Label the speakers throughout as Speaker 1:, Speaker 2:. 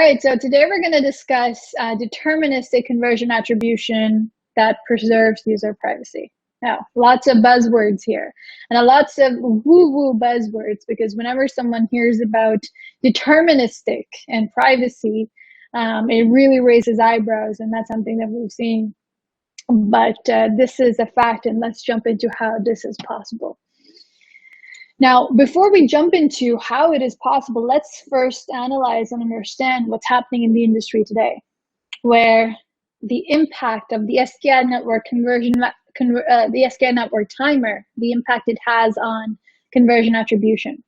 Speaker 1: right, so today we're going to discuss deterministic conversion attribution that preserves user privacy. Now, lots of buzzwords here, and lots of woo-woo buzzwords, because whenever someone hears about deterministic and privacy, it really raises eyebrows, and that's something that we've seen. But this is a fact, and let's jump into how this is possible. Now, before we jump into how it is possible, let's first analyze and understand what's happening in the industry today, where the impact of the SKI network the SKI network timer, the impact it has on conversion attribution.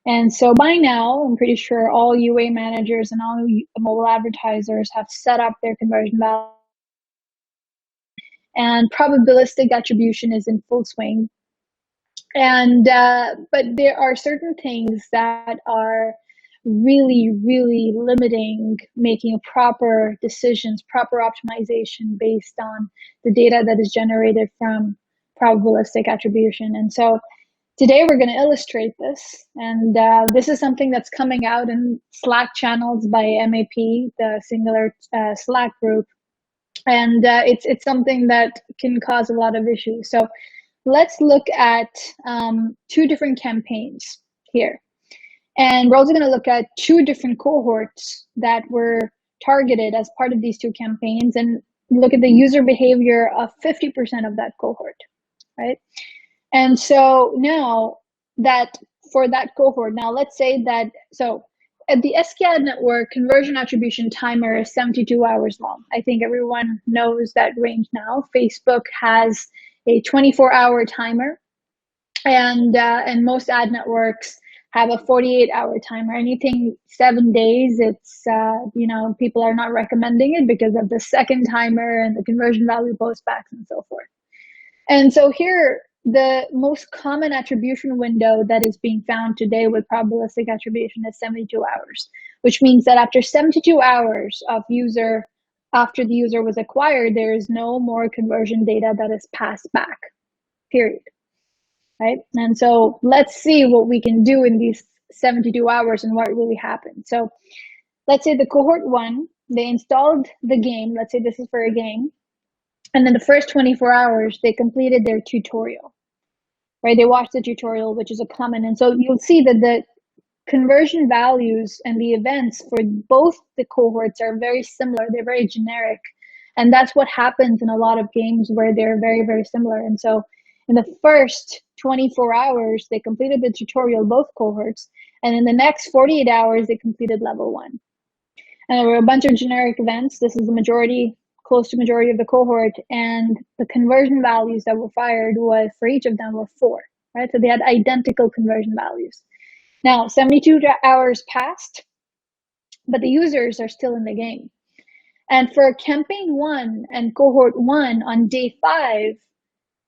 Speaker 1: And so by now, I'm pretty sure all UA managers and all mobile advertisers have set up their conversion value, and probabilistic attribution is in full swing. And but there are certain things that are really limiting making proper decisions, proper optimization based on the data that is generated from probabilistic attribution. And so today we're going to illustrate this, and this is something that's coming out in Slack channels by MAP, the singular Slack group, and it's something that can cause a lot of issues. So let's look at two different campaigns here. And we're also going to look at two different cohorts that were targeted as part of these two campaigns, and look at the user behavior of 50% of that cohort, right? And so now that for that cohort, now let's say that, so at the SKI network, conversion attribution timer is 72 hours long. I think everyone knows that range now. Facebook has a 24-hour timer, and most ad networks have a 48-hour timer. Anything 7 days, it's people are not recommending it because of the second timer and the conversion value postbacks and so forth. And so here, the most common attribution window that is being found today with probabilistic attribution is 72 hours, which means that after 72 hours after the user was acquired, there is no more conversion data that is passed back, period, right? And so let's see what we can do in these 72 hours and what really happened. So let's say the cohort 1, they installed the game. Let's say this is for a game. And in the first 24 hours, they completed their tutorial, right? They watched the tutorial, which is a common. And so you'll see that the conversion values and the events for both the cohorts are very similar. They're very generic. And that's what happens in a lot of games where they're very similar. And so in the first 24 hours, they completed the tutorial, both cohorts. And in the next 48 hours, they completed level 1. And there were a bunch of generic events. This is the majority, close to majority of the cohort. And the conversion values that were fired was, for each of them, were 4, right? So they had identical conversion values. Now, 72 hours passed, but the users are still in the game. And for campaign 1 and cohort 1 on day 5,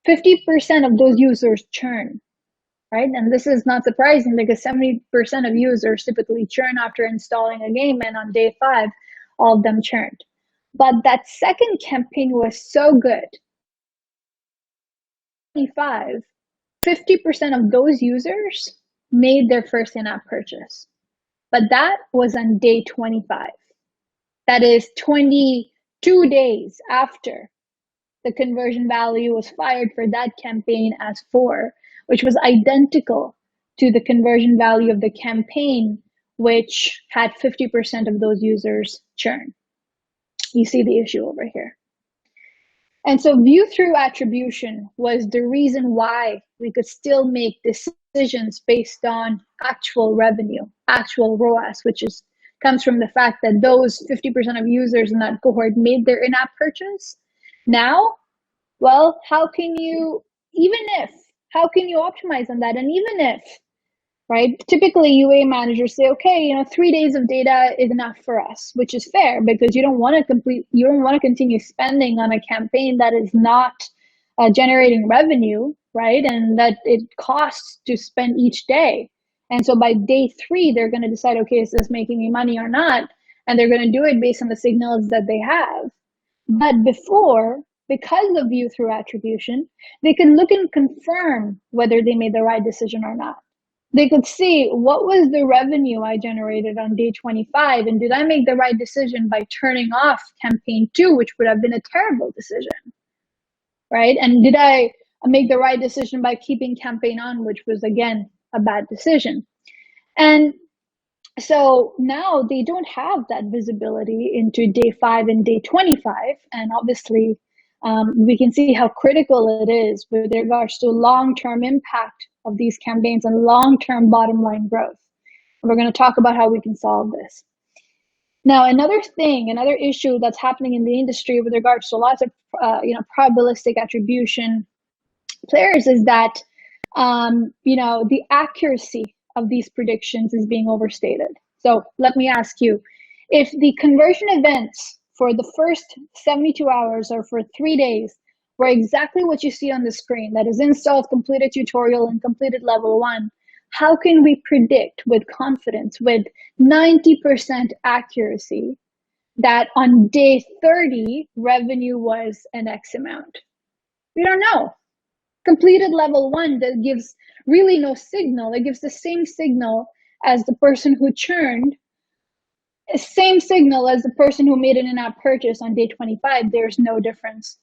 Speaker 1: 50% of those users churn, right? And this is not surprising because 70% of users typically churn after installing a game, and on day 5, all of them churned. But that second campaign was so good. 50% of those users made their first in-app purchase. But that was on day 25. That is 22 days after the conversion value was fired for that campaign as 4, which was identical to the conversion value of the campaign, which had 50% of those users churn. You see the issue over here. And so view-through attribution was the reason why we could still make decisions based on actual revenue, actual ROAS, which comes from the fact that those 50% of users in that cohort made their in-app purchase. Now, well, how can you optimize on that? And even if, right, typically UA managers say, okay, 3 days of data is enough for us, which is fair because you don't want to continue spending on a campaign that is not generating revenue, right? And that it costs to spend each day. And so by day 3, they're going to decide, okay, is this making me money or not? And they're going to do it based on the signals that they have. But before, because of view-through attribution, they can look and confirm whether they made the right decision or not. They could see what was the revenue I generated on day 25, and did I make the right decision by turning off campaign 2, which would have been a terrible decision, right? And did I make the right decision by keeping campaign on, which was, again, a bad decision? And so now they don't have that visibility into day 5 and day 25. And obviously, we can see how critical it is with regards to long-term impact of these campaigns and long-term bottom line growth. And we're going to talk about how we can solve this. Now, another issue that's happening in the industry with regards to lots of probabilistic attribution players is that the accuracy of these predictions is being overstated. So let me ask you, if the conversion events for the first 72 hours or for 3 days were exactly what you see on the screen, that is installed, completed tutorial, and completed level 1, how can we predict with confidence, with 90% accuracy, that on day 30, revenue was an X amount? We don't know. Completed level 1 that gives really no signal. It gives the same signal as the person who churned, same signal as the person who made an in-app purchase on day 25. There's no difference.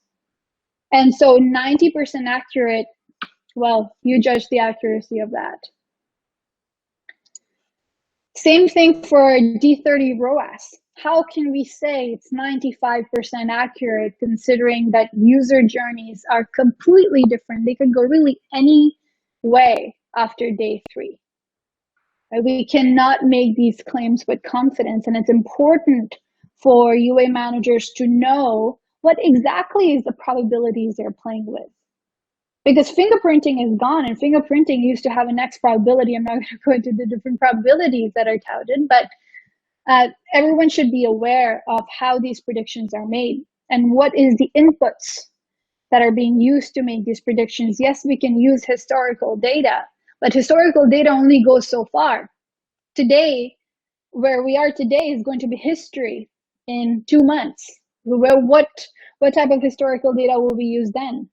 Speaker 1: And so 90% accurate, well, you judge the accuracy of that. Same thing for D30 ROAS. How can we say it's 95% accurate considering that user journeys are completely different? They could go really any way after day 3. We cannot make these claims with confidence, and it's important for UA managers to know what exactly is the probabilities they're playing with. Because fingerprinting is gone, and fingerprinting used to have an X probability. I'm not going to go into the different probabilities that are touted, but everyone should be aware of how these predictions are made and what is the inputs that are being used to make these predictions. Yes, we can use historical data, but historical data only goes so far. Today, where we are today is going to be history in 2 months. What type of historical data will we use then?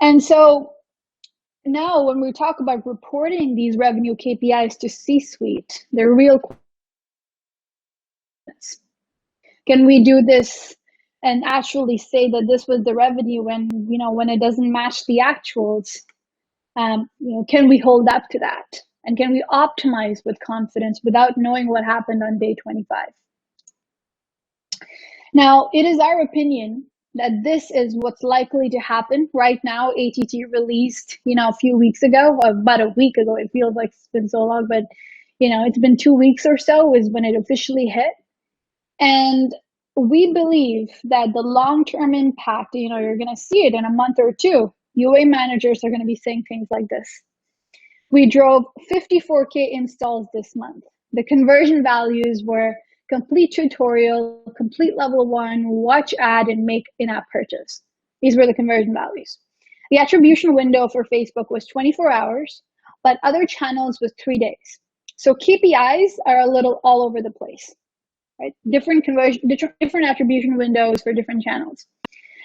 Speaker 1: And so now when we talk about reporting these revenue KPIs to C-suite, they're real. Can we do this and actually say that this was the revenue when it doesn't match the actuals? Can we hold up to that? And can we optimize with confidence without knowing what happened on day 25? Now, it is our opinion that this is what's likely to happen. Right now, ATT released, a few weeks ago, about a week ago, it feels like it's been so long, but it's been 2 weeks or so is when it officially hit. And we believe that the long-term impact, you're going to see it in a month or two. UA managers are going to be saying things like this. We drove 54K installs this month. The conversion values were complete tutorial, complete level 1, watch ad, and make in-app purchase. These were the conversion values. The attribution window for Facebook was 24 hours, but other channels was 3 days. So KPIs are a little all over the place, right? Different attribution windows for different channels.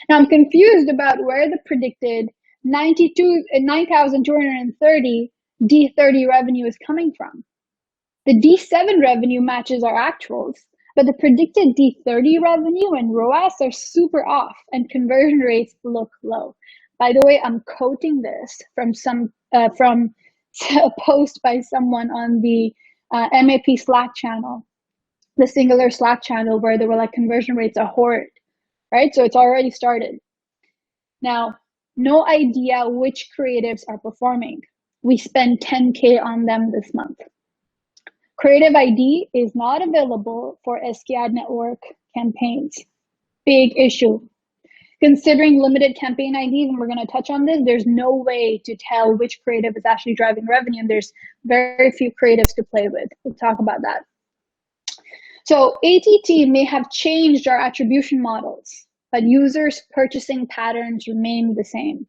Speaker 1: Now I'm confused about where the predicted 9,230 D30 revenue is coming from. The D7 revenue matches our actuals, but the predicted D30 revenue and ROAS are super off, and conversion rates look low. By the way, I'm quoting this from a post by someone on the MAP Slack channel, the singular Slack channel, where they were like, conversion rates are horrid, right? So it's already started. Now, no idea which creatives are performing. We spend 10K on them this month. Creative ID is not available for SKAd network campaigns. Big issue. Considering limited campaign IDs, and we're going to touch on this, there's no way to tell which creative is actually driving revenue, and there's very few creatives to play with. We'll talk about that. So ATT may have changed our attribution models, but users' purchasing patterns remain the same.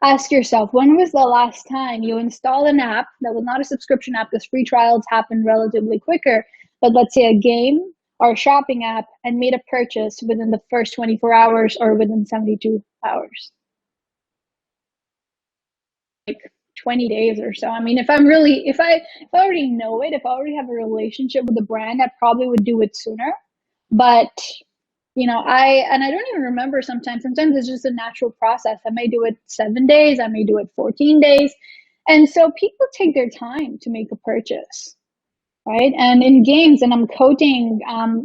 Speaker 1: Ask yourself, when was the last time you installed an app that was not a subscription app, because free trials happen relatively quicker, but let's say a game or a shopping app, and made a purchase within the first 24 hours or within 72 hours? Like 20 days or so. I mean, if I already know it, if I already have a relationship with the brand, I probably would do it sooner. But I don't even remember sometimes. Sometimes it's just a natural process. I may do it 7 days, I may do it 14 days. And so people take their time to make a purchase, right? And in games, and I'm quoting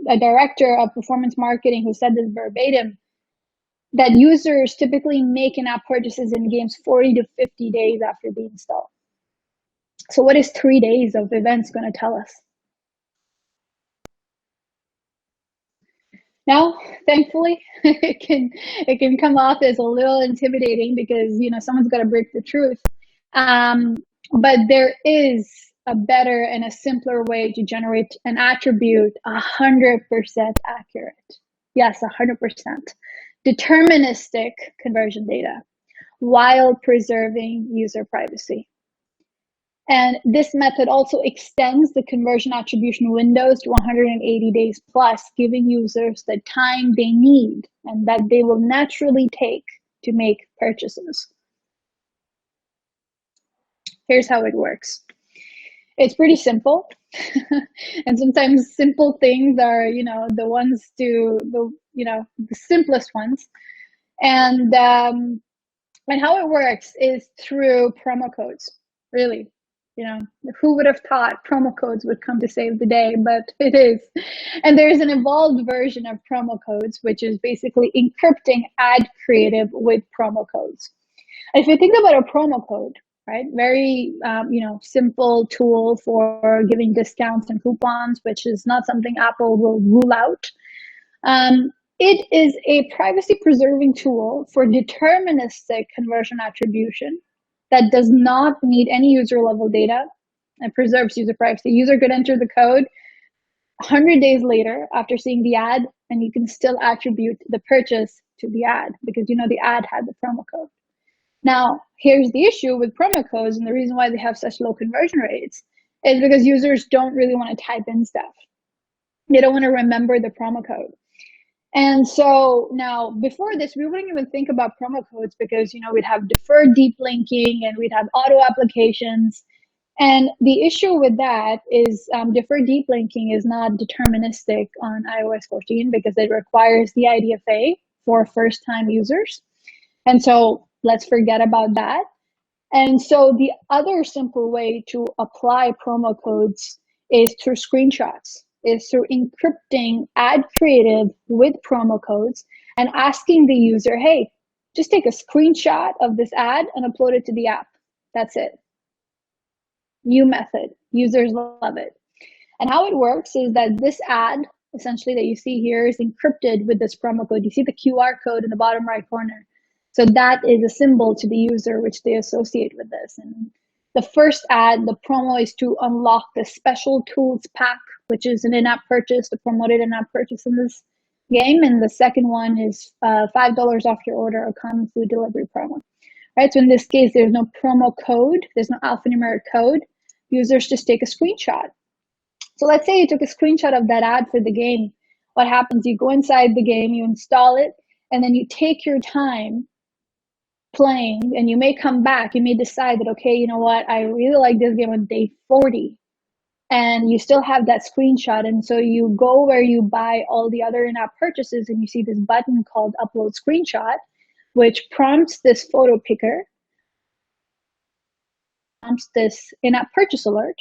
Speaker 1: a director of performance marketing who said this verbatim, that users typically make in-app purchases in games 40 to 50 days after the install. So what is 3 days of events going to tell us? Now, thankfully, it can come off as a little intimidating because someone's got to break the truth. But there is a better and a simpler way to generate an attribute 100% accurate. Yes, 100%. Deterministic conversion data while preserving user privacy. And this method also extends the conversion attribution windows to 180 days plus, giving users the time they need and that they will naturally take to make purchases. Here's how it works. It's pretty simple. And sometimes simple things are, the ones the simplest ones. And how it works is through promo codes, really. Who would have thought promo codes would come to save the day, but it is. And there's an evolved version of promo codes, which is basically encrypting ad creative with promo codes. If you think about a promo code, right, very, simple tool for giving discounts and coupons, which is not something Apple will rule out. It is a privacy preserving tool for deterministic conversion attribution that does not need any user level data and preserves user privacy. User could enter the code 100 days later after seeing the ad, and you can still attribute the purchase to the ad because the ad had the promo code. Now, here's the issue with promo codes, and the reason why they have such low conversion rates is because users don't really want to type in stuff. They don't want to remember the promo code. And so now, before this, we wouldn't even think about promo codes because, we'd have deferred deep linking and we'd have auto applications. And the issue with that is deferred deep linking is not deterministic on iOS 14 because it requires the IDFA for first-time users. And so let's forget about that. And so the other simple way to apply promo codes is through screenshots, is through encrypting ad creative with promo codes and asking the user, hey, just take a screenshot of this ad and upload it to the app. That's it. New method. Users love it. And how it works is that this ad, essentially that you see here, is encrypted with this promo code. You see the QR code in the bottom right corner. So that is a symbol to the user which they associate with this. And the first ad, the promo, is to unlock the special tools pack, which is an in-app purchase, the promoted in-app purchase in this game. And the second one is $5 off your order, a common food delivery promo. Right? So in this case, there's no promo code, there's no alphanumeric code. Users just take a screenshot. So let's say you took a screenshot of that ad for the game. What happens? You go inside the game, you install it, and then you take your time playing, and you may come back, you may decide that, okay, you know what, I really like this game on day 40, and you still have that screenshot, and so you go where you buy all the other in-app purchases, and you see this button called upload screenshot, which prompts this photo picker, prompts this in-app purchase alert,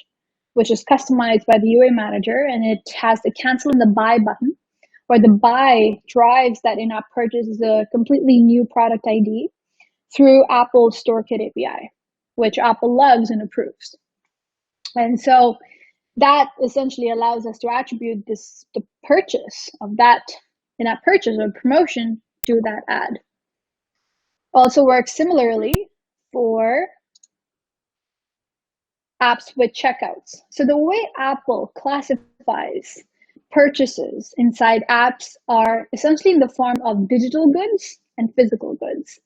Speaker 1: which is customized by the UA manager, and it has the cancel and the buy button, where the buy drives that in-app purchase as a completely new product ID through Apple's StoreKit API, which Apple loves and approves. And so that essentially allows us to attribute the purchase of that in-app purchase or promotion to that ad. Also works similarly for apps with checkouts. So the way Apple classifies purchases inside apps are essentially in the form of digital goods and physical goods.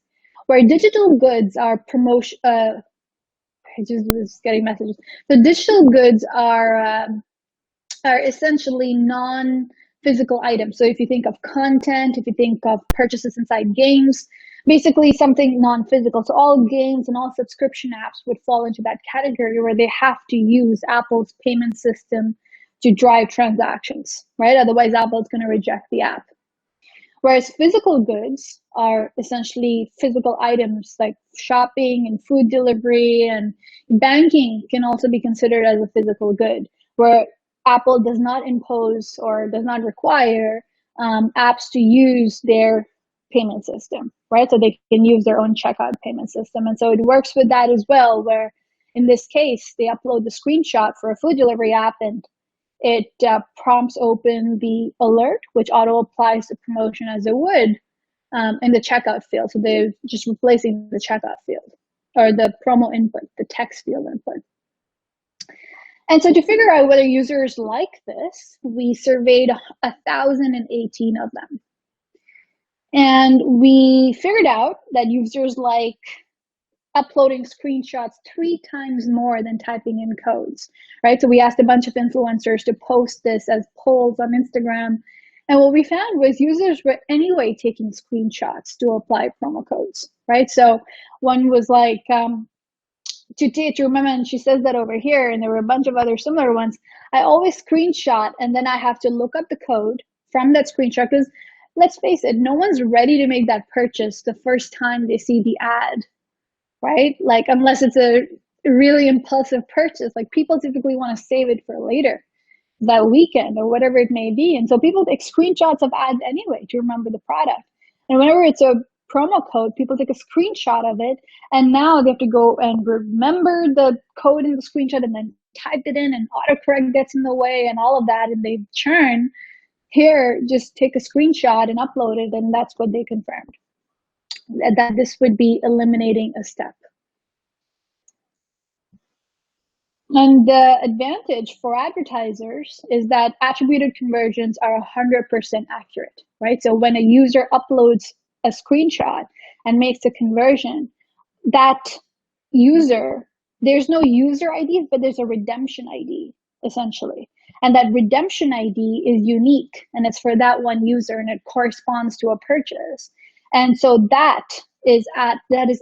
Speaker 1: Where digital goods are promotion, I just was getting messages. So digital goods are essentially non-physical items. So if you think of content, if you think of purchases inside games, basically something non-physical. So all games and all subscription apps would fall into that category where they have to use Apple's payment system to drive transactions, right? Otherwise, Apple's going to reject the app. Whereas physical goods are essentially physical items like shopping and food delivery, and banking can also be considered as a physical good, where Apple does not impose or does not require apps to use their payment system, right? So they can use their own checkout payment system. And so it works with that as well, where in this case, they upload the screenshot for a food delivery app, and it prompts open the alert, which auto applies the promotion as it would in the checkout field. So they're just replacing the checkout field or the promo input, the text field input. And so to figure out whether users like this, we surveyed 1,018 of them. And we figured out that users like uploading screenshots 3 times more than typing in codes, right? So we asked a bunch of influencers to post this as polls on Instagram. And what we found was users were anyway taking screenshots to apply promo codes, right? So one was like, to remember, and she says that over here, and there were a bunch of other similar ones. I always screenshot, and then I have to look up the code from that screenshot, because let's face it, no one's ready to make that purchase the first time they see the ad, right? Like, unless it's a really impulsive purchase, like people typically want to save it for later, that weekend or whatever it may be. And so people take screenshots of ads anyway to remember the product. And whenever it's a promo code, people take a screenshot of it, and now they have to go and remember the code in the screenshot and then type it in, and autocorrect gets in the way and all of that, and they churn. Here, just take a screenshot and upload it, and that's what they confirmed, that this would be eliminating a step. And the advantage for advertisers is that attributed conversions are 100% accurate, right? So when a user uploads a screenshot and makes a conversion, that user, there's no user ID, but there's a redemption ID, essentially. And that redemption ID is unique, and it's for that one user, and it corresponds to a purchase. And so that is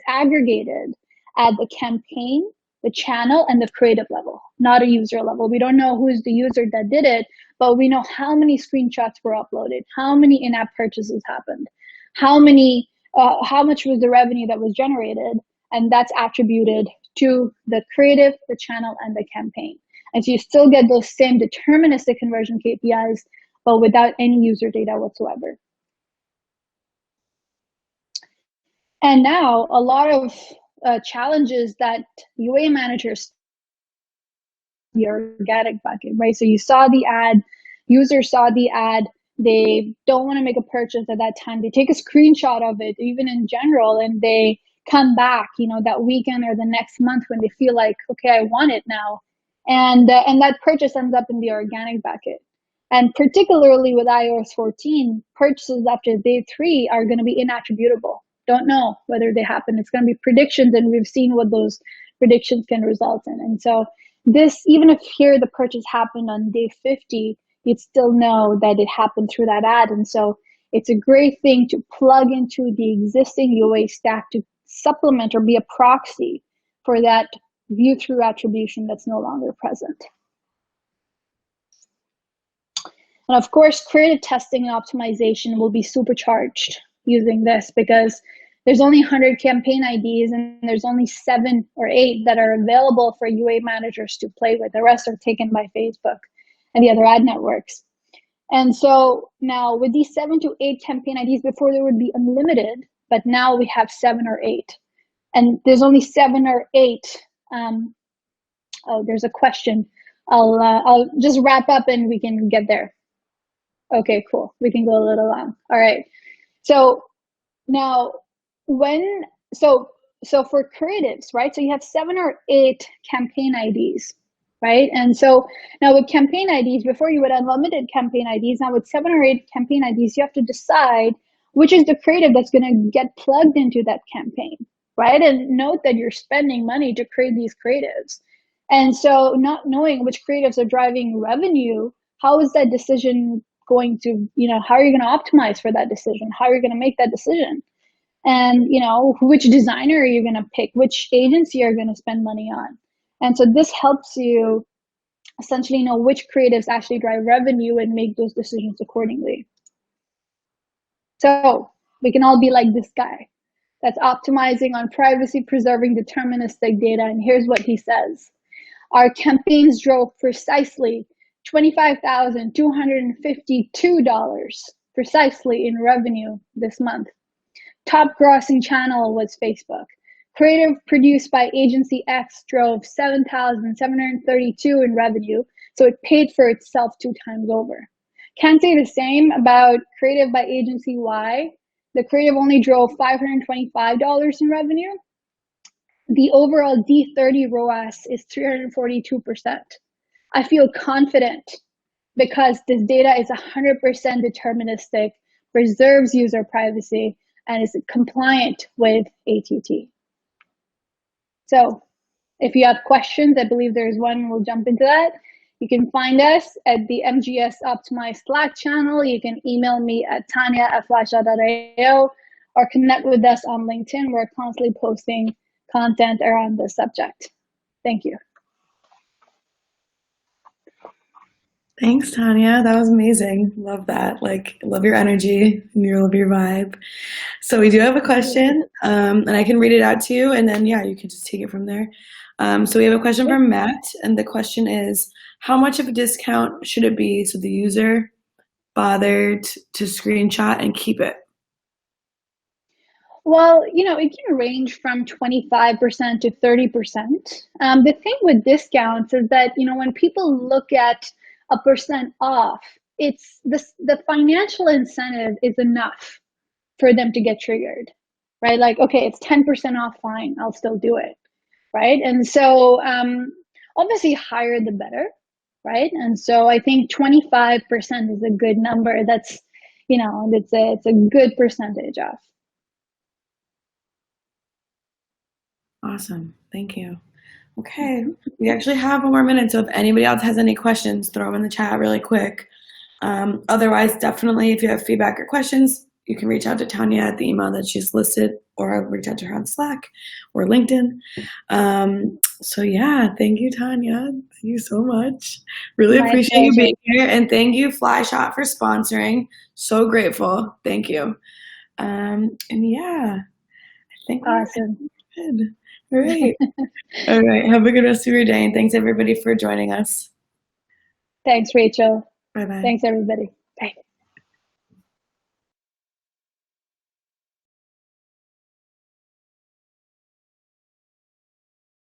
Speaker 1: aggregated at the campaign, the channel, and the creative level, not a user level. We don't know who's the user that did it, but we know how many screenshots were uploaded, how many in-app purchases happened, how much was the revenue that was generated, and that's attributed to the creative, the channel, and the campaign. And so you still get those same deterministic conversion KPIs, but without any user data whatsoever. And now a lot of challenges that UA managers, the organic bucket, right? So you saw the ad, users saw the ad, they don't want to make a purchase at that time. They take a screenshot of it, even in general, and they come back, that weekend or the next month when they feel like, okay, I want it now. And that purchase ends up in the organic bucket. And particularly with iOS 14, purchases after day 3 are going to be inattributable. Don't know whether they happen. It's going to be predictions, and we've seen what those predictions can result in. And so this, even if here the purchase happened on day 50, you'd still know that it happened through that ad. And so it's a great thing to plug into the existing UA stack to supplement or be a proxy for that view-through attribution that's no longer present. And of course, creative testing and optimization will be supercharged using this, because there's only 100 campaign IDs, and there's only 7 or 8 that are available for UA managers to play with. The rest are taken by Facebook and the other ad networks. And so now with these 7 to 8 campaign IDs, before there would be unlimited, but now we have 7 or 8. And there's only 7 or 8. Oh, there's a question. I'll just wrap up and we can get there. Okay, cool. We can go a little long. All right. So now so for creatives, right? So you have 7 or 8 campaign IDs, right? And so now with campaign IDs, before you had unlimited campaign IDs, now with 7 or 8 campaign IDs, you have to decide which is the creative that's going to get plugged into that campaign, right? And note that you're spending money to create these creatives. And so not knowing which creatives are driving revenue, how is that decision going to, how are you going to optimize for that decision? How are you going to make that decision? And, you know, which designer are you going to pick? Which agency are you going to spend money on? And so this helps you essentially know which creatives actually drive revenue and make those decisions accordingly. So we can all be like this guy that's optimizing on privacy preserving deterministic data. And here's what he says. Our campaigns drove precisely $25,252 precisely in revenue this month. Top grossing channel was Facebook. Creative produced by Agency X drove $7,732 in revenue, so it paid for itself 2 times over. Can't say the same about creative by Agency Y. The creative only drove $525 in revenue. The overall D30 ROAS is 342%. I feel confident because this data is 100% deterministic, preserves user privacy, and is compliant with ATT. So if you have questions, I believe there's one, we'll jump into that. You can find us at the MGS Optimize Slack channel. You can email me at tanya@flyshot.io or connect with us on LinkedIn. We're constantly posting content around this subject. Thank you.
Speaker 2: Thanks, Tanya. That was amazing. Love that. Like, love your energy and love your vibe. So we do have a question, and I can read it out to you, and then, yeah, you can just take it from there. So we have a question from Matt, and the question is, how much of a discount should it be so the user bothered to screenshot and keep it?
Speaker 1: Well, you know, it can range from 25% to 30%. The thing with discounts is that, you know, when people look at a percent off, it's this, the financial incentive is enough for them to get triggered, right? Like, okay, it's 10% off, fine, I'll still do it, right? And so obviously higher the better, right? And so I think 25% is a good number. That's, you know, it's a good percentage off.
Speaker 2: Awesome. Thank you. Okay. We actually have 1 more minute, so if anybody else has any questions, throw them in the chat really quick. Otherwise, definitely, if you have feedback or questions, you can reach out to Tanya at the email that she's listed, or reach out to her on Slack or LinkedIn. So yeah, thank you, Tanya. Thank you so much. Really appreciate you being here, and thank you, Flyshot, for sponsoring. So grateful. Thank you. And yeah, I think
Speaker 1: Awesome.
Speaker 2: we're good. All right. All right. Have a good rest of your day, and thanks everybody for joining us.
Speaker 1: Thanks, Rachel.
Speaker 2: Bye-bye.
Speaker 1: Thanks, everybody.